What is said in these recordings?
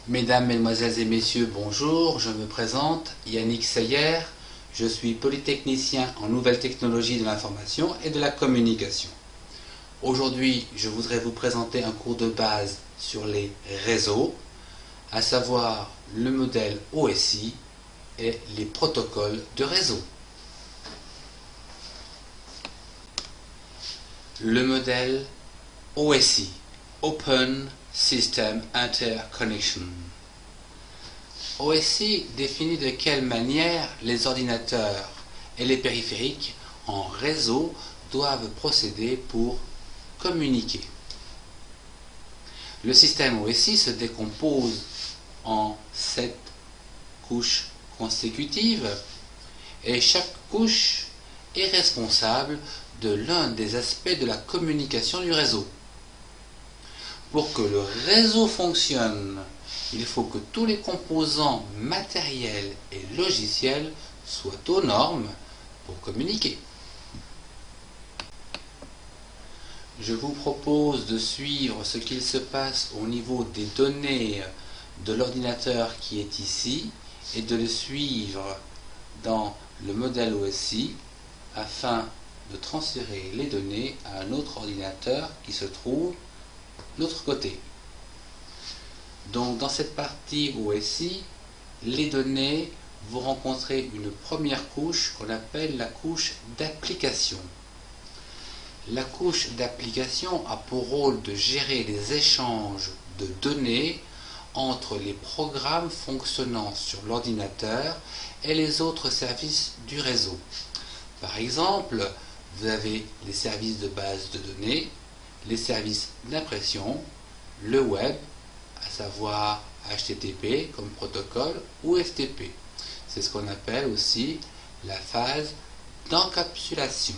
Mesdames, Mesdemoiselles et Messieurs, bonjour, je me présente, Yannick Seyer, je suis polytechnicien en nouvelles technologies de l'information et de la communication. Aujourd'hui, je voudrais vous présenter un cours de base sur les réseaux, à savoir le modèle OSI et les protocoles de réseau. Le modèle OSI, Open System Interconnection. OSI définit de quelle manière les ordinateurs et les périphériques en réseau doivent procéder pour communiquer. Le système OSI se décompose en 7 couches consécutives et chaque couche est responsable de l'un des aspects de la communication du réseau. Pour que le réseau fonctionne, il faut que tous les composants matériels et logiciels soient aux normes pour communiquer. Je vous propose de suivre ce qu'il se passe au niveau des données de l'ordinateur qui est ici et de le suivre dans le modèle OSI afin de transférer les données à un autre ordinateur qui se trouve de l'autre côté. Donc dans cette partie OSI, les données vont rencontrer une première couche qu'on appelle la couche d'application. La couche d'application a pour rôle de gérer les échanges de données entre les programmes fonctionnant sur l'ordinateur et les autres services du réseau. Par exemple, vous avez les services de base de données, les services d'impression, le web, à savoir HTTP comme protocole ou FTP. C'est ce qu'on appelle aussi la phase d'encapsulation.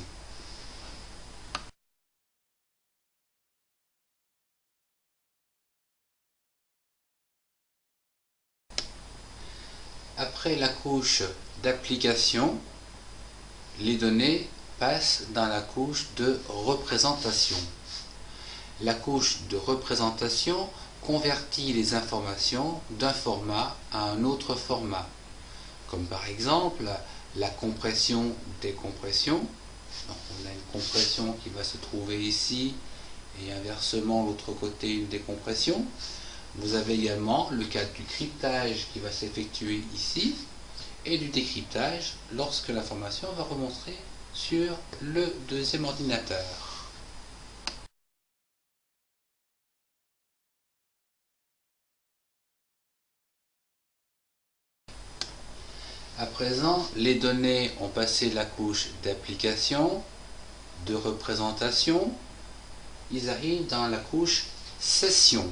Après la couche d'application, les données passent dans la couche de représentation. La couche de représentation convertit les informations d'un format à un autre format, comme par exemple la compression-décompression. Donc on a une compression qui va se trouver ici et inversement l'autre côté une décompression. Vous avez également le cas du cryptage qui va s'effectuer ici et du décryptage lorsque l'information va remonter sur le deuxième ordinateur. À présent, les données ont passé la couche d'application, de représentation, ils arrivent dans la couche session.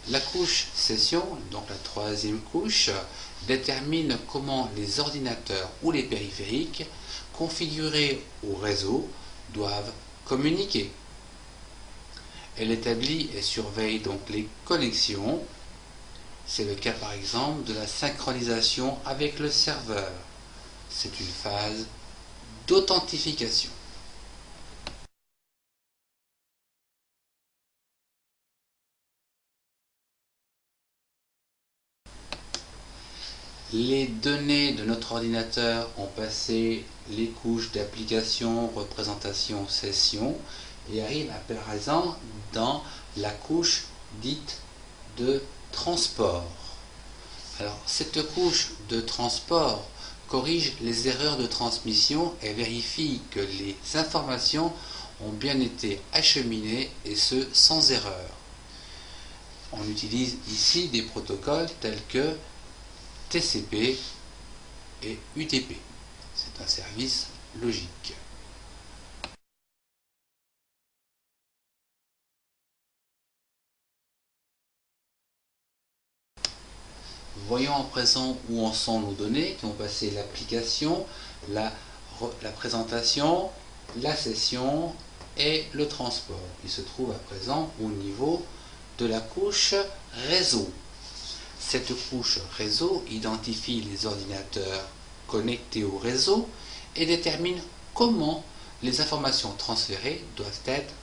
La couche session, donc la troisième couche, détermine comment les ordinateurs ou les périphériques configurés au réseau doivent communiquer. Elle établit et surveille donc les connexions. C'est le cas par exemple de la synchronisation avec le serveur. C'est une phase d'authentification. Les données de notre ordinateur ont passé les couches d'application, représentation, session et arrivent à présent dans la couche dite de transport. Alors, cette couche de transport corrige les erreurs de transmission et vérifie que les informations ont bien été acheminées et ce sans erreur. On utilise ici des protocoles tels que TCP et UDP. C'est un service logique. Voyons en présent où en sont nos données qui ont passé l'application, la présentation, la session et le transport. Il se trouve à présent au niveau de la couche réseau. Cette couche réseau identifie les ordinateurs connectés au réseau et détermine comment les informations transférées doivent être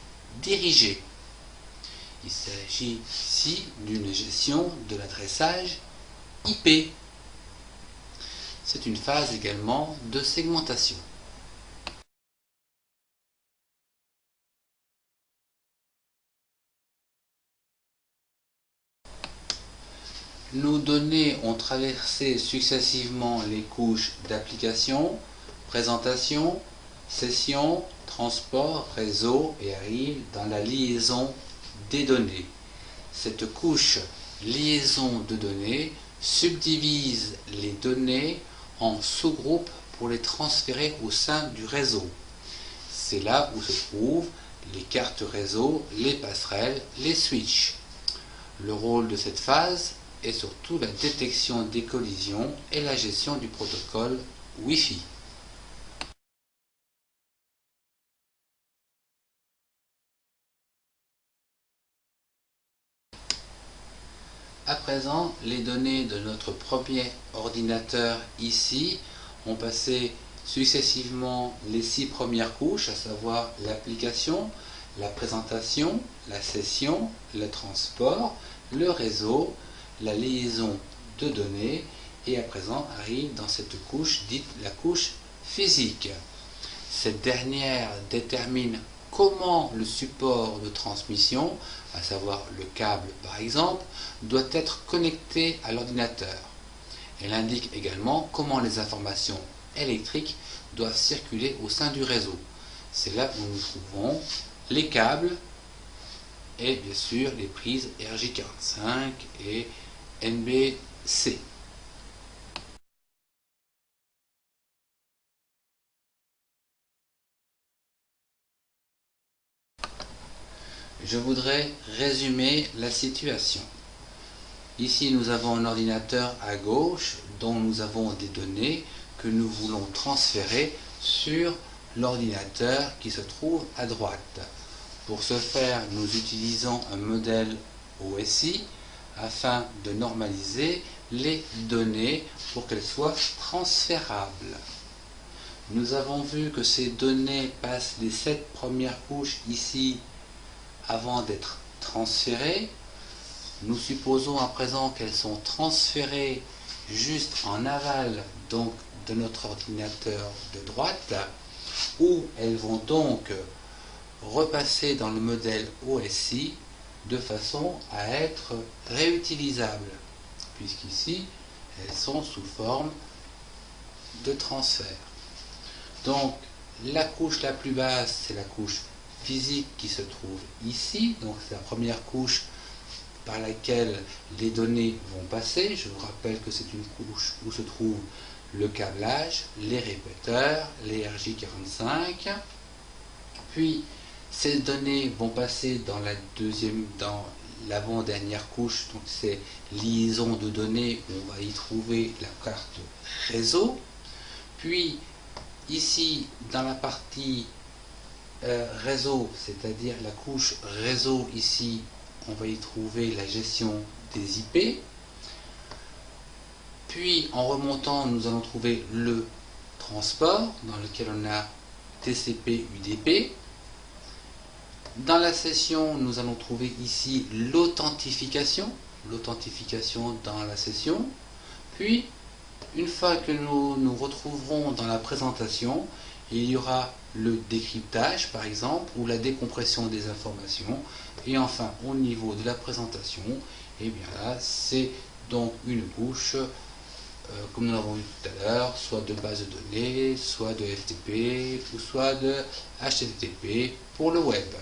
dirigées. Il s'agit ici d'une gestion de l'adressage IP. C'est une phase également de segmentation. Nos données ont traversé successivement les couches d'application, présentation, session, transport, réseau et arrivent dans la liaison des données. Cette couche liaison de données subdivise les données en sous-groupes pour les transférer au sein du réseau. C'est là où se trouvent les cartes réseau, les passerelles, les switches. Le rôle de cette phase est surtout la détection des collisions et la gestion du protocole Wi-Fi. À présent, les données de notre premier ordinateur ici ont passé successivement les 6 premières couches, à savoir l'application, la présentation, la session, le transport, le réseau, la liaison de données, et à présent arrive dans cette couche dite la couche physique. Cette dernière détermine comment le support de transmission, à savoir le câble par exemple, doit être connecté à l'ordinateur. Elle indique également comment les informations électriques doivent circuler au sein du réseau. C'est là où nous trouvons les câbles et bien sûr les prises RJ45 et NBC. Je voudrais résumer la situation. Ici, nous avons un ordinateur à gauche dont nous avons des données que nous voulons transférer sur l'ordinateur qui se trouve à droite. Pour ce faire, nous utilisons un modèle OSI afin de normaliser les données pour qu'elles soient transférables. Nous avons vu que ces données passent les 7 premières couches ici avant d'être transférées. Nous supposons à présent qu'elles sont transférées juste en aval donc de notre ordinateur de droite, où elles vont donc repasser dans le modèle OSI de façon à être réutilisables, puisqu'ici elles sont sous forme de transfert. Donc la couche la plus basse, c'est la couche physique qui se trouve ici, donc c'est la première couche par laquelle les données vont passer. Je vous rappelle que c'est une couche où se trouve le câblage, les répéteurs, les RJ45. Puis ces données vont passer dans l'avant-dernière couche, donc c'est liaison de données, où on va y trouver la carte réseau. Puis ici, dans la partie réseau, c'est-à-dire la couche réseau ici, on va y trouver la gestion des IP. Puis en remontant, nous allons trouver le transport dans lequel on a TCP, UDP. Dans la session, nous allons trouver ici l'authentification dans la session. Puis, une fois que nous nous retrouverons dans la présentation, il y aura le décryptage par exemple, ou la décompression des informations. Et enfin, au niveau de la présentation, et bien là, c'est donc une couche, comme nous l'avons vu tout à l'heure, soit de base de données, soit de FTP, ou soit de HTTP pour le web.